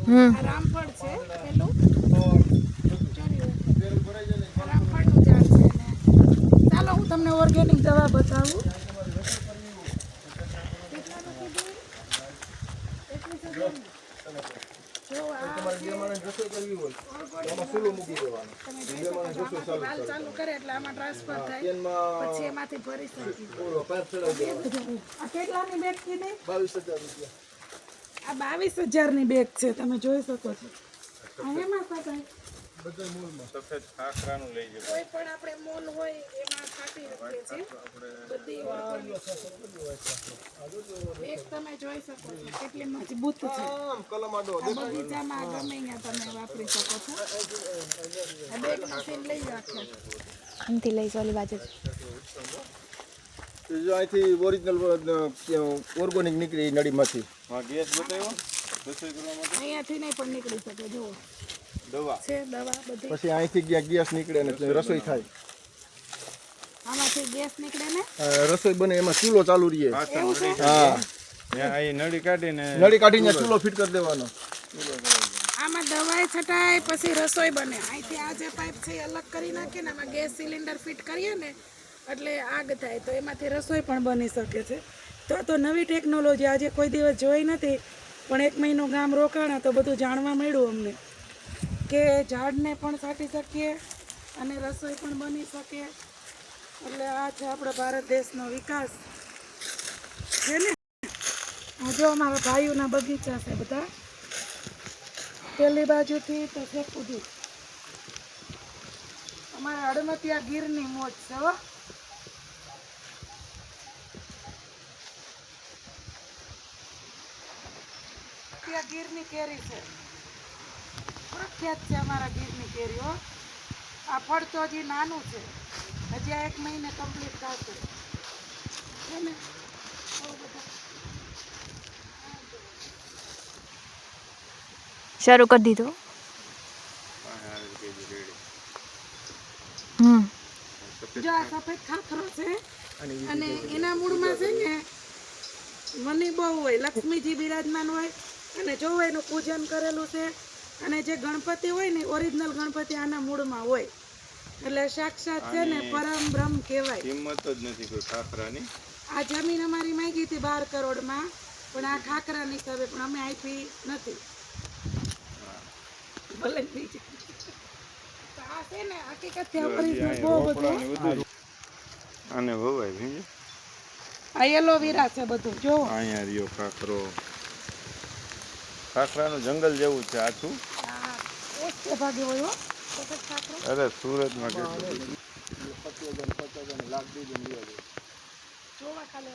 આ રામફળ છે પેલું રામફળનું ઝાડ છે ને ચાલો હું તમને ઓર્ગેનિક દવા બતાવું. કેટલાનું કીધું? 21,000. જો આ ચાલુ કરે એટલે આમાં ટ્રાન્સફર થાય પછી એમાંથી ભરી શકીએ. આ કેટલાની બેગ કીધી? 22,000 રૂપિયા. આ 22,000ની બેગ છે, તમે જોઈ શકો છો. એમાં સફેદ ખાખરાનું લઈ જાય. કોઈ પણ આપણે મોલ હોય એમાં છાંટી રાખીએ છીએ. બધી બેગ તમે જોઈ શકો છો કેટલી મજબૂત છે. બગીચામાં ગમે ત્યાં તમે વાપરી શકો છો. આ બેગ મશીન લઈ રાખે આમથી લઈ ઓલી બાજુ જો અહીંથી ઓરિજિનલ ઓર્ગેનિક નીકળી નળીમાંથી. હા, ગેસ બતાવ્યો રસોઈ કરવા માટે. અહીંયાથી નહીં પણ નીકળી શકે. જુઓ દવા છે, દવા બધી. પછી અહીંથી ગેસ નીકળે ને રસોઈ થાય. આમાંથી ગેસ નીકળે ને રસોઈ બને એમાં ચૂલો ચાલુ રહે. હા, નળી કાઢીને ચૂલો ફિટ કરી દેવાનો. આમાં દવાઈ છટાય પછી રસોઈ બને. અહીંથી આ જે પાઇપ છે એ અલગ કરી નાખીએ ને આમાં ગેસ સિલિન્ડર ફિટ કરીએ ને એટલે આગ થાય તો એમાંથી રસોઈ પણ બની શકે છે. તો નવી ટેકનોલોજી આજે કોઈ દિવસ જોઈ નથી, પણ 1 મહિનો ગામ રોકાણા તો બધું જાણવા મળ્યું અમને કે ઝાડને પણ છાંટી શકીએ અને રસોઈ પણ બની શકે. એટલે આ છે આપણો ભારત દેશનો વિકાસ છે ને. આ જો અમારા ભાઈઓના બગીચા છે બધા, પેલી બાજુથી તો છે સુધી. અમારા હડમતિયા ગીરની મોજ છે હો. ત્યાં ગીરની કેરી છે, પ્રખ્યાત છે અમારા ગીરની કેરી હો. આ ફળ તો હજી નાનું છે, હજી આ 1 મહિને કમ્પ્લીટ થશે છે ને. શરૂ કરી દીધું. જો આ સફેદ ખાખરો છે અને એના મૂળમાં છે ને મની બહુ હોય, લક્ષ્મીજી બિરાજમાન હોય અને જો એનું પૂજન કરેલું છે. અને જે ગણપતિ હોય ને ઓરિજિનલ ગણપતિ આના મૂળમાં હોય એટલે સાક્ષાત છે ને પરમ બ્રહ્મ કહેવાય. કિંમત જ નથી કોઈ ખાખરાની. આ જમીન અમારી માંગી હતી 12 કરોડમાં, પણ આ ખાખરાની હિસાબે પણ અમે આપી નથી. ભલે બીજી આ છે ને હકીકત ઓરિજિનલ બહુ બધું. આને વવાય ભીંજે. આ એલોવેરા છે બધું જો. અહીંયા રહ્યો ખાખરો. ખાખરાનું જંગલ જેવું છે આછું. ઓછે ભાગે હોય હો સફેદ ખાખરો. અરે સુરતમાં કેટલું જોવા ખાલે